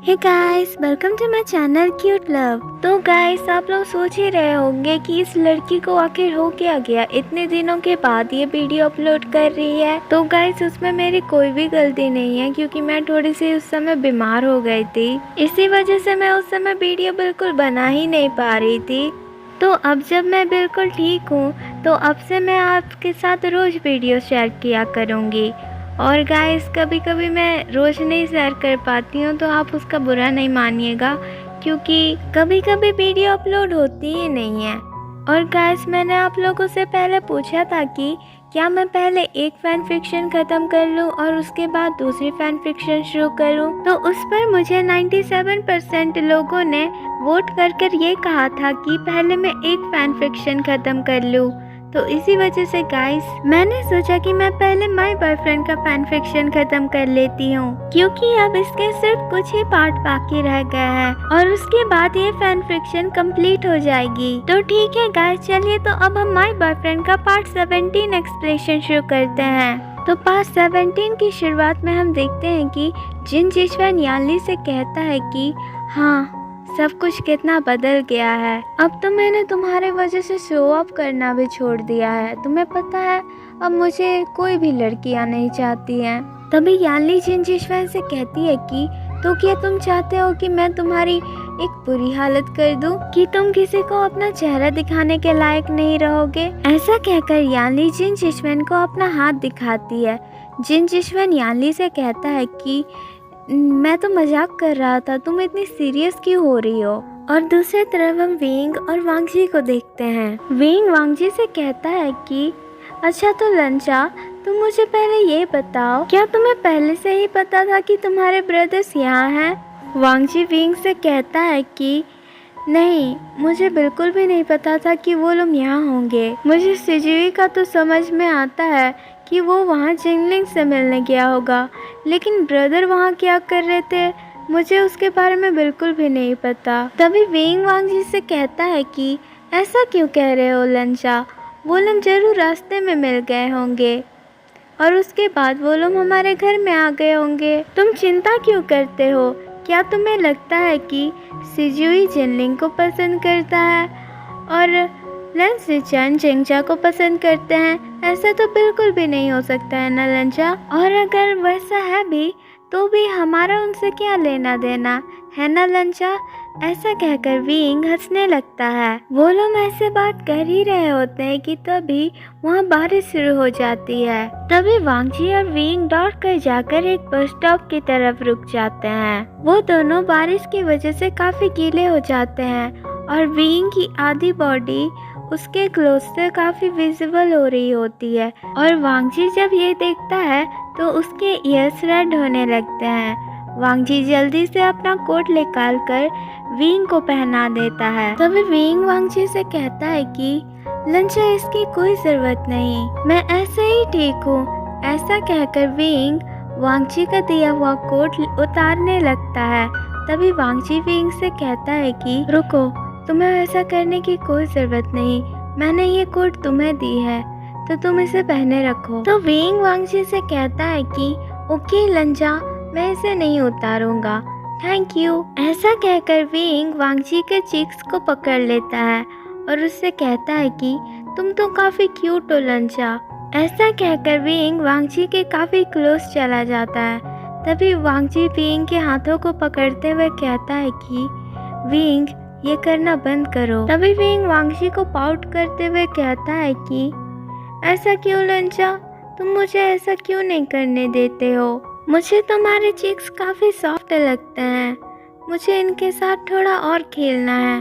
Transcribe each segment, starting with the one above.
Hey guys, welcome to my channel cute love. तो guys, आप लोग सोच ही रहे होंगे कि इस लड़की को आखिर हो क्या गया, इतने दिनों के बाद ये वीडियो अपलोड कर रही है। तो गाइस, उसमें मेरी कोई भी गलती नहीं है क्योंकि मैं थोड़ी सी उस समय बीमार हो गई थी। इसी वजह से मैं उस समय वीडियो बिल्कुल बना ही नहीं पा रही थी। तो अब जब मैं बिल्कुल ठीक हूँ तो अब से मैं आपके साथ रोज़ वीडियो शेयर किया करूँगी। और गाइस, कभी कभी मैं रोज़ नहीं शेयर कर पाती हूँ तो आप उसका बुरा नहीं मानिएगा, क्योंकि कभी कभी वीडियो अपलोड होती ही नहीं है। और गाइस, मैंने आप लोगों से पहले पूछा था कि क्या मैं पहले एक फैन फिक्शन ख़त्म कर लूँ और उसके बाद दूसरी फैन फिक्शन शुरू करूँ। तो उस पर मुझे 97% लोगों ने वोट कर ये कहा था कि पहले मैं एक फैन फिक्शन ख़त्म कर लूँ। तो इसी वजह से गाइस, मैंने सोचा कि मैं पहले माय बॉयफ्रेंड का फैन फिक्शन खत्म कर लेती हूँ, क्योंकि अब इसके सिर्फ कुछ ही पार्ट बाकी रह गया है और उसके बाद ये फैन फिक्शन कंप्लीट हो जाएगी। तो ठीक है गाइस, चलिए तो अब हम माय बॉयफ्रेंड का पार्ट 17 एक्सप्लेनेशन शुरू करते हैं। तो पार्ट 17 की शुरुआत में हम देखते हैं कि जिन जिशवन यानली से कहता है कि हाँ, सब कुछ कितना बदल गया है। अब तो मैंने तुम्हारे वजह से शो ऑफ करना भी छोड़ दिया है। तुम्हें पता है, अब मुझे कोई भी लड़कियां नहीं चाहती हैं। तभी यानली जिन जिशवन से कहती है कि तो क्या तुम चाहते हो कि मैं तुम्हारी एक बुरी हालत कर दूं, कि तुम किसी को अपना चेहरा दिखाने के लायक नहीं रहोगे। ऐसा कहकर यानली जिन जिशवन को अपना हाथ दिखाती है। जिन जिशवन यानली से कहता है कि मैं तो मजाक कर रहा था, तुम इतनी सीरियस क्यों हो रही हो। और दूसरी तरफ हम विंग और वांगजी को देखते हैं। विंग वांगजी से कहता है कि अच्छा तो लंचा, तुम मुझे पहले ये बताओ, क्या तुम्हें पहले से ही पता था कि तुम्हारे ब्रदर्स यहाँ हैं। वांगजी विंग से कहता है कि नहीं, मुझे बिल्कुल भी नहीं पता था कि वो लोग यहाँ होंगे। मुझे सिजुई का तो समझ में आता है कि वो वहाँ जिंगलिंग से मिलने गया होगा, लेकिन ब्रदर वहाँ क्या कर रहे थे, मुझे उसके बारे में बिल्कुल भी नहीं पता। तभी विंग वांगजी से कहता है कि ऐसा क्यों कह रहे हो लंचा, वो लोग जरूर रास्ते में मिल गए होंगे और उसके बाद वो लोग हमारे घर में आ गए होंगे। तुम चिंता क्यों करते हो, क्या तुम्हें लगता है कि सिजुई जिनलिंग को पसंद करता है और लंचा जिंगजा को पसंद करते हैं? ऐसा तो बिल्कुल भी नहीं हो सकता है ना लंचा। और अगर वैसा है भी तो भी हमारा उनसे क्या लेना देना है ना लंचा। ऐसा कहकर विंग हंसने लगता है। वो लोग ऐसे बात कर ही रहे होते हैं कि तभी वहाँ बारिश शुरू हो जाती है। तभी वांगजी और विंग दौड़ कर जाकर एक बस स्टॉप की तरफ रुक जाते हैं। वो दोनों बारिश की वजह से काफी गीले हो जाते हैं और विंग की आधी बॉडी उसके क्लोथ से काफी विजिबल हो रही होती है। और वांगजी जब ये देखता है तो उसके ईयर्स रेड होने लगते हैं। वांगजी जल्दी से अपना कोट निकाल कर विंग को पहना देता है। तभी विंग वांगजी से कहता है कि लंचा, इसकी कोई जरूरत नहीं, मैं ऐसे ही ठीक हूँ। ऐसा कहकर विंग वांगजी का दिया हुआ कोट उतारने लगता है। तभी वांगजी विंग से कहता है कि रुको, तुम्हें ऐसा करने की कोई ज़रूरत नहीं, मैंने ये कोट तुम्हें दी है तो तुम इसे पहने रखो। तो विंग वांगजी से कहता है कि ओके लंजा, मैं इसे नहीं उतारूंगा, थैंक यू। ऐसा कहकर विंग वांगजी के चीक्स को पकड़ लेता है और उससे कहता है कि तुम तो काफ़ी क्यूट हो लंचा। ऐसा कहकर विंग वांगजी के काफ़ी क्लोज चला जाता है। तभी वांगजी विंग के हाथों को पकड़ते हुए कहता है कि विंग, ये करना बंद करो। तभी विंग वांगजी को पाउट करते हुए कहता है कि ऐसा क्यों लंचा, तुम मुझे ऐसा क्यों नहीं करने देते हो। मुझे तुम्हारे चीक्स काफ़ी सॉफ्ट लगते हैं, मुझे इनके साथ थोड़ा और खेलना है,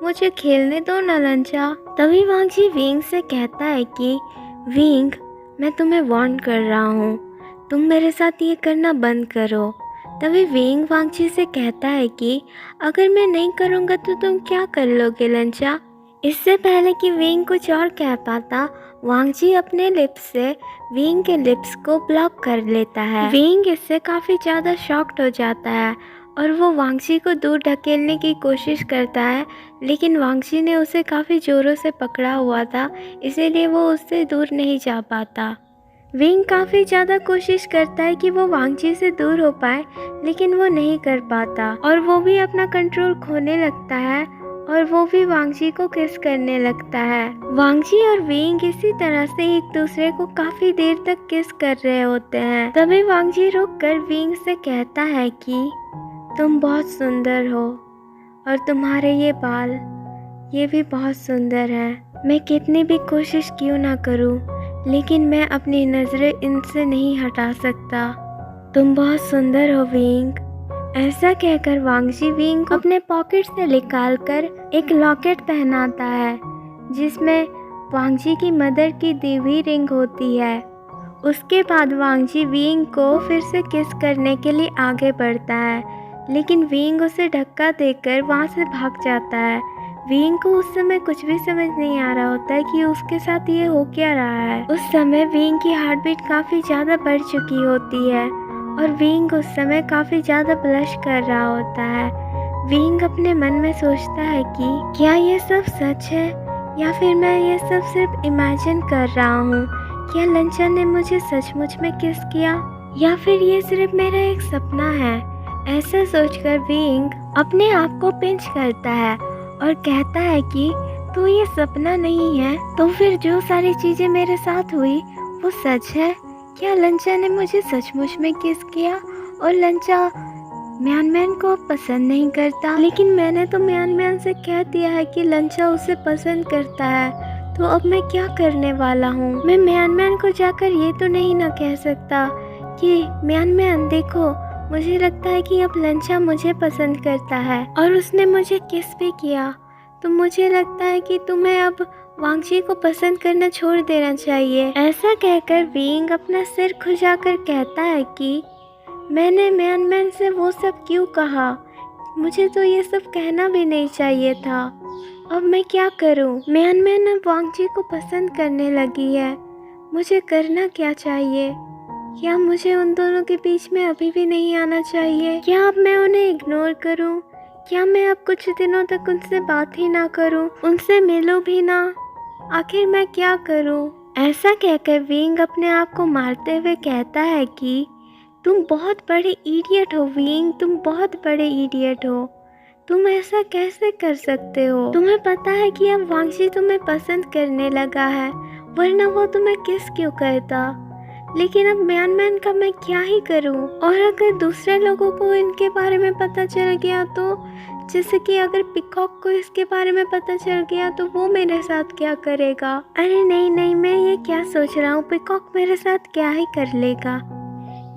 मुझे खेलने दो ना लंचा। तभी वांगजी विंग से कहता है कि विंग, मैं तुम्हें वार्न कर रहा हूँ, तुम मेरे साथ ये करना बंद करो। तभी विंग वांगजी से कहता है कि अगर मैं नहीं करूँगा तो तुम क्या कर लोगे लंचा। इससे पहले कि विंग कुछ और कह पाता, वांगजी अपने लिप्स से विंग के लिप्स को ब्लॉक कर लेता है। विंग इससे काफ़ी ज़्यादा शॉक्ड हो जाता है और वो वांगजी को दूर ढकेलने की कोशिश करता है, लेकिन वांगजी ने उसे काफ़ी ज़ोरों से पकड़ा हुआ था, इसीलिए वो उससे दूर नहीं जा पाता। विंग काफ़ी ज़्यादा कोशिश करता है कि वो वांगजी से दूर हो पाए, लेकिन वो नहीं कर पाता और वो भी अपना कंट्रोल खोने लगता है और वो भी वांगजी को किस करने लगता है। वांगजी और विंग इसी तरह से एक दूसरे को काफ़ी देर तक किस कर रहे होते हैं। तभी वांगजी रुककर विंग से कहता है कि तुम बहुत सुंदर हो और तुम्हारे ये बाल ये भी बहुत सुंदर हैं। मैं कितनी भी कोशिश क्यों ना करूं, लेकिन मैं अपनी नज़रें इनसे नहीं हटा सकता। तुम बहुत सुंदर हो विंग। ऐसा कहकर वांगजी विंग को अपने पॉकेट से निकालकर एक लॉकेट पहनाता है, जिसमें वांगजी की मदर की दी हुई रिंग होती है। उसके बाद वांगजी विंग को फिर से किस करने के लिए आगे बढ़ता है, लेकिन विंग उसे धक्का देकर वहाँ से भाग जाता है। विंग को उस समय कुछ भी समझ नहीं आ रहा होता है कि उसके साथ ये हो क्या रहा है। उस समय विंग की हार्ट बीट काफ़ी ज़्यादा बढ़ चुकी होती है और विंग उस समय काफ़ी ज़्यादा ब्लश कर रहा होता है। विंग अपने मन में सोचता है कि क्या ये सब सच है या फिर मैं ये सब सिर्फ इमेजिन कर रहा हूँ। क्या लंचा ने मुझे सचमुच में किस किया या फिर ये सिर्फ मेरा एक सपना है। ऐसा सोचकर विंग अपने आप को पिंच करता है और कहता है कि तो ये सपना नहीं है, तो फिर जो सारी चीज़ें मेरे साथ हुई वो सच है। क्या लंचा ने मुझे सचमुच में किस किया और लंचा म्यान मैन को पसंद नहीं करता, लेकिन मैंने तो म्यान मैन से कह दिया है कि लंचा उसे पसंद करता है, तो अब मैं क्या करने वाला हूँ। मैं म्यान मैन को जाकर ये तो नहीं ना कह सकता कि म्यान मैन देखो, मुझे लगता है कि अब लंचा मुझे पसंद करता है और उसने मुझे किस भी किया, तो मुझे लगता है कि तुम्हें अब वांगजी को पसंद करना छोड़ देना चाहिए। ऐसा कहकर विंग अपना सिर खुजाकर कहता है कि मैंने म्यान मैन से वो सब क्यों कहा, मुझे तो ये सब कहना भी नहीं चाहिए था। अब मैं क्या करूं? म्यान मैन अब वांगजी को पसंद करने लगी है, मुझे करना क्या चाहिए? क्या मुझे उन दोनों के बीच में अभी भी नहीं आना चाहिए? क्या अब मैं उन्हें इग्नोर करूं? क्या मैं अब कुछ दिनों तक उनसे बात ही ना करूं, उनसे मिलूं भी ना? आखिर मैं क्या करूं? ऐसा कहकर विंग अपने आप को मारते हुए कहता है कि तुम बहुत बड़े इडियट हो विंग, तुम बहुत बड़े इडियट हो। तुम ऐसा कैसे कर सकते हो? तुम्हें पता है कि अब वांगजी तुम्हें पसंद करने लगा है, वरना वो तुम्हें किस क्यों करता। लेकिन अब म्यान मैन का मैं क्या ही करूं? और अगर दूसरे लोगों को इनके बारे में पता चल गया तो, जैसे कि अगर पिकॉक को इसके बारे में पता चल गया तो वो मेरे साथ क्या करेगा? अरे नहीं नहीं, मैं ये क्या सोच रहा हूँ, पिकॉक मेरे साथ क्या ही कर लेगा,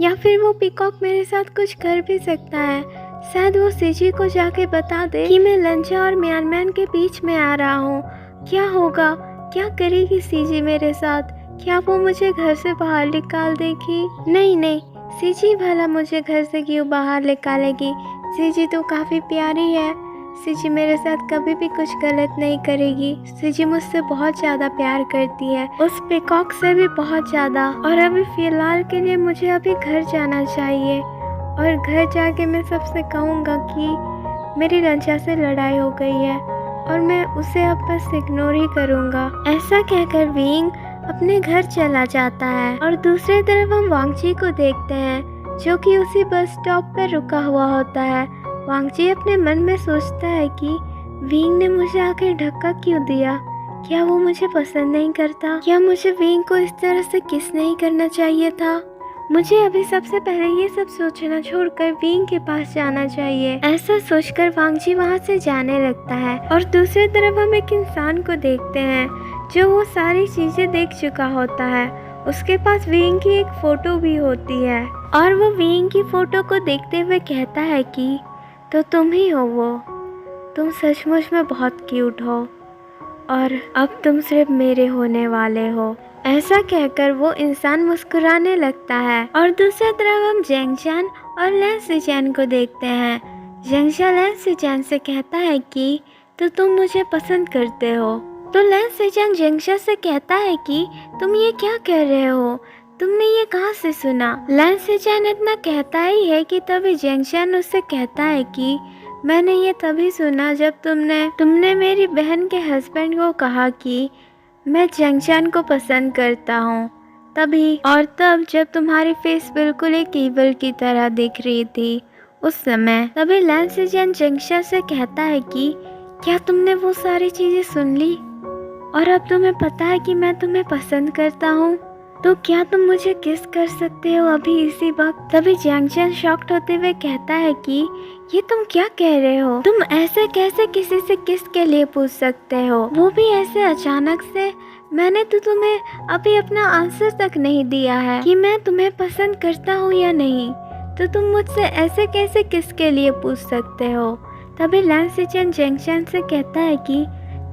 या फिर वो पिकॉक मेरे साथ कुछ कर भी सकता है। शायद वो सीजी को जाके बता दे कि मैं लंचा और म्यान मैन के बीच में आ रहा हूँ। क्या होगा? क्या करेगी सीजी मेरे साथ? क्या वो मुझे घर से बाहर निकाल देगी? नहीं नहीं, सीजी भला मुझे घर से क्यों बाहर निकालेगी? सीजी तो काफ़ी प्यारी है, सीजी मेरे साथ कभी भी कुछ गलत नहीं करेगी। सीजी मुझसे बहुत ज़्यादा प्यार करती है, उस पिकॉक से भी बहुत ज़्यादा। और अभी फ़िलहाल के लिए मुझे अभी घर जाना चाहिए और घर जाके मैं सबसे कहूँगा कि मेरी लंचा से लड़ाई हो गई है और मैं उसे अब बस इग्नोर ही करूँगा। ऐसा कहकर विंग अपने घर चला जाता है और दूसरी तरफ हम वांगजी को देखते हैं, जो कि उसी बस स्टॉप पर रुका हुआ होता है। वांगजी अपने मन में सोचता है कि विंग ने मुझे आखिर धक्का क्यों दिया? क्या वो मुझे पसंद नहीं करता? क्या मुझे विंग को इस तरह से किस नहीं करना चाहिए था? मुझे अभी सबसे पहले ये सब सोचना छोड़कर विंग के पास जाना चाहिए। ऐसा सोचकर वांगजी वहाँ से जाने लगता है और दूसरी तरफ हम एक इंसान को देखते हैं जो वो सारी चीजें देख चुका होता है। उसके पास विंग की एक फोटो भी होती है और वो विंग की फोटो को देखते हुए कहता है कि तो तुम ही हो वो, तुम सचमुच में बहुत क्यूट हो और अब तुम सिर्फ मेरे होने वाले हो। ऐसा कहकर वो इंसान मुस्कुराने लगता है और दूसरी तरफ हम जेंगशान और लैन सिचैन को देखते हैं। जेंगशान लैन सिचैन से कहता है कि तो तुम मुझे पसंद करते हो। तो लैन सिचैन जेंगशान से कहता है कि तुम ये क्या कह रहे हो, तुमने ये कहाँ से सुना? लैन सिचैन इतना कहता ही है कि तभी जेंगशान उससे कहता है कि मैंने ये तभी सुना जब तुमने मेरी बहन के हस्बैंड को कहा कि मैं जेंगशान को पसंद करता हूँ। तभी और तब जब तुम्हारी फेस बिल्कुल एक ईवल की तरह दिख रही थी उस समय, तभी लैन सेजन जिंगशा से कहता है कि क्या तुमने वो सारी चीजें सुन ली और अब तुम्हें पता है कि मैं तुम्हें पसंद करता हूँ, तो क्या तुम मुझे किस कर सकते हो अभी इसी वक्त। तभी जैंगशन शॉक्ड होते हुए कहता है कि ये तुम क्या कह रहे हो, तुम ऐसे कैसे किसी से किस के लिए पूछ सकते हो, वो भी ऐसे अचानक से। मैंने तो तुम्हें अभी अपना आंसर तक नहीं दिया है कि मैं तुम्हें पसंद करता हूँ या नहीं, तो तुम मुझसे ऐसे कैसे किस के लिए पूछ सकते हो। तभी लैन सेजन जैंगशन से कहता है कि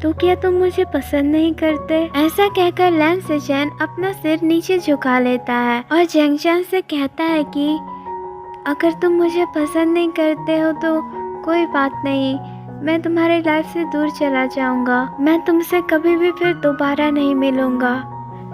तो क्या तुम मुझे पसंद नहीं करते। ऐसा कहकर लैन सेजन अपना सिर नीचे झुका लेता है और जैंगशन से कहता है कि अगर तुम मुझे पसंद नहीं करते हो तो कोई बात नहीं, मैं तुम्हारी लाइफ से दूर चला जाऊंगा, मैं तुमसे कभी भी फिर दोबारा नहीं मिलूंगा,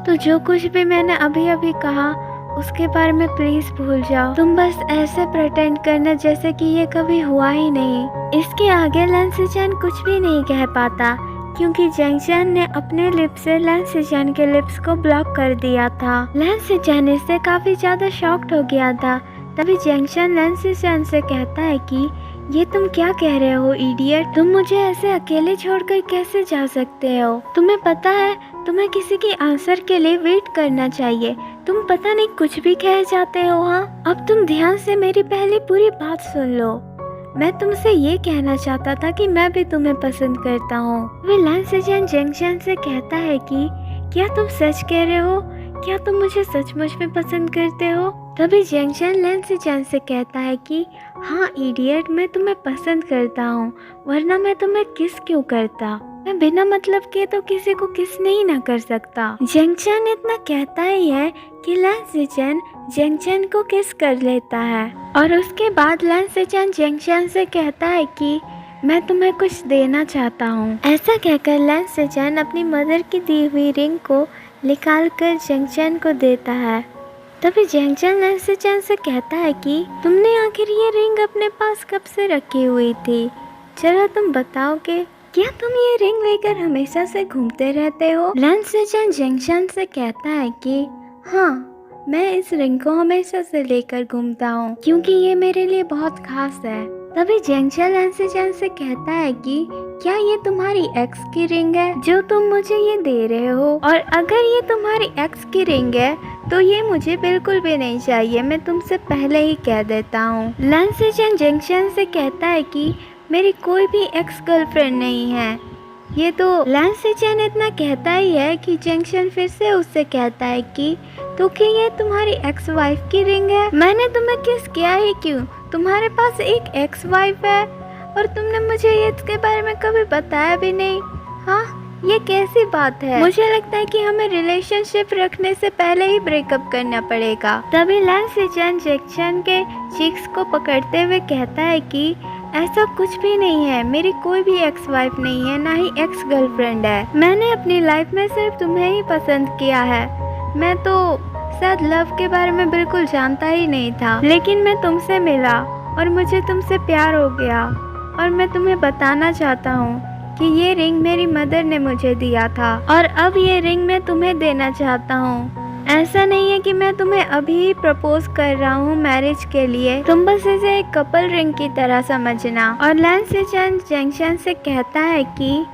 तो जो कुछ भी मैंने अभी अभी कहा उसके बारे में प्लीज भूल जाओ, तुम बस ऐसे प्रेटेंड करना जैसे कि ये कभी हुआ ही नहीं। इसके आगे लैन सेजन कुछ भी नहीं कह पाता क्योंकि जैंगशन ने अपने लिप से लैन सेजन के लिप्स को ब्लॉक कर दिया था। लैन सेजन इससे काफी ज्यादा शॉक्ड हो गया था। तभी जैंगशन लैन सेजन से कहता है कि ये तुम क्या कह रहे हो इडियट, तुम मुझे ऐसे अकेले छोड़कर कैसे जा सकते हो, तुम्हें पता है तुम्हें किसी की आंसर के लिए वेट करना चाहिए, तुम पता नहीं कुछ भी कह जाते हो। हाँ, अब तुम ध्यान से मेरी पहली पूरी बात सुन लो। मैं तुमसे ये कहना चाहता था कि मैं भी तुम्हें पसंद करता हूँ। वे लैन सेजन जैंगशन से कहता है कि क्या तुम सच कह रहे हो, क्या तुम मुझे सचमुच में पसंद करते हो। तभी जैंगशन लैन सेजन से कहता है कि हाँ इडियट, मैं तुम्हें पसंद करता हूँ, वरना मैं तुम्हें किस क्यों करता, मैं बिना मतलब के तो किसी को किस नहीं ना कर सकता। जैंगशन इतना कहता ही है कि लैन सेजन जैंगशन को किस कर लेता है और उसके बाद लैन सेजन जैंगशन से कहता है कि मैं तुम्हें कुछ देना चाहता हूँ। ऐसा कहकर लैन सेजन अपनी मदर की दी हुई रिंग को निकाल कर जैंगशन को देता है। तभी जैंगशन लैन सेजन से कहता है कि तुमने आखिर ये रिंग अपने पास कब से रखी हुई थी, चलो तुम बताओगे, क्या तुम ये रिंग लेकर हमेशा से घूमते रहते हो। लैन सेजन जैंगशन से कहता है कि हाँ, मैं इस रिंग को हमेशा से लेकर घूमता हूँ क्योंकि ये मेरे लिए बहुत खास है। तभी जैंगशन लैन सेजन से कहता है कि क्या ये तुम्हारी एक्स की रिंग है जो तुम मुझे ये दे रहे हो, और अगर ये तुम्हारी एक्स की रिंग है तो ये मुझे बिल्कुल भी नहीं चाहिए, मैं तुमसे पहले ही कह देता हूँ। लैन सेजन जैंगशन से कहता है कि मेरी कोई भी एक्स गर्लफ्रेंड नहीं है। ये तो लैन सेजन इतना कहता ही है कि जैंगशन फिर से उससे कहता है कि तो क्या ये तुम्हारी एक्स वाइफ की रिंग है, मैंने तुम्हें किस किया ही क्यों, तुम्हारे पास एक एक्स वाइफ है और तुमने मुझे ये इसके बारे में कभी बताया भी नहीं। हाँ, ये कैसी बात है, मुझे लगता है कि हमें रिलेशनशिप रखने से पहले ही ब्रेकअप करना पड़ेगा। तभी लैन सेजन जैंगशन के चीक्स को पकड़ते हुए कहता है कि ऐसा कुछ भी नहीं है, मेरी कोई भी एक्स वाइफ नहीं है, ना ही एक्स गर्लफ्रेंड है, मैंने अपनी लाइफ में सिर्फ तुम्हें ही पसंद किया है। मैं तो शायद लव के बारे में बिल्कुल जानता ही नहीं था, लेकिन मैं तुमसे मिला और मुझे तुमसे प्यार हो गया और मैं तुम्हें बताना चाहता हूँ कि ये रिंग मेरी मदर ने मुझे दिया था और अब ये रिंग मैं तुम्हें देना चाहता हूँ। ऐसा नहीं है कि मैं तुम्हें अभी ही प्रपोज कर रहा हूँ मैरिज के लिए, तुम बस इसे एक कपल रिंग की तरह समझना। और लैन सेजन जैंगशन से कहता है कि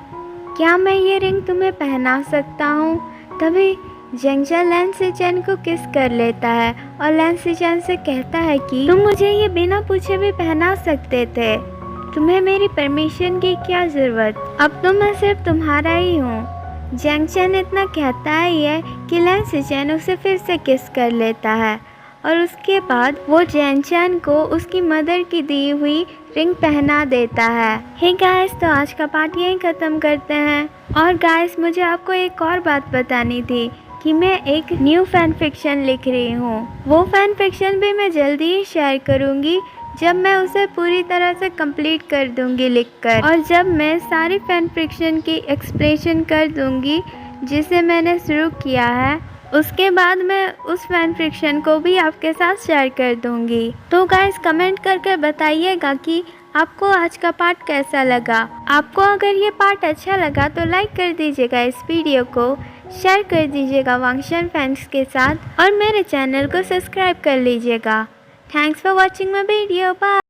क्या मैं ये रिंग तुम्हें पहना सकता हूँ। तभी जैंगशन लैन सेजन को किस कर लेता है और लैन सेजन से कहता है कि तुम मुझे ये बिना पूछे भी पहना सकते थे, तुम्हें मेरी परमिशन की क्या जरूरत, अब तो मैं सिर्फ तुम्हारा ही हूँ। जैंगशन इतना कहता ही है कि लैन सेजन उसे फिर से किस कर लेता है और उसके बाद वो जैंगशन को उसकी मदर की दी हुई रिंग पहना देता है। हे गाइस, तो आज का पार्ट यहीं ख़त्म करते हैं। और गाइस, मुझे आपको एक और बात बतानी थी कि मैं एक न्यू फैन फिक्शन लिख रही हूँ। वो फैन फिक्शन भी मैं जल्दी ही शेयर करूँगी जब मैं उसे पूरी तरह से कंप्लीट कर दूंगी लिखकर, और जब मैं सारी फैन फिक्शन की एक्सप्रेशन कर दूंगी जिसे मैंने शुरू किया है, उसके बाद मैं उस फैन फिक्शन को भी आपके साथ शेयर कर दूंगी। तो गाइस, कमेंट करके बताइएगा कि आपको आज का पार्ट कैसा लगा। आपको अगर ये पार्ट अच्छा लगा तो लाइक कर दीजिएगा इस वीडियो को, शेयर कर दीजिएगा वांगशन फैंस के साथ और मेरे चैनल को सब्सक्राइब कर लीजिएगा। Thanks for watching my video. Bye.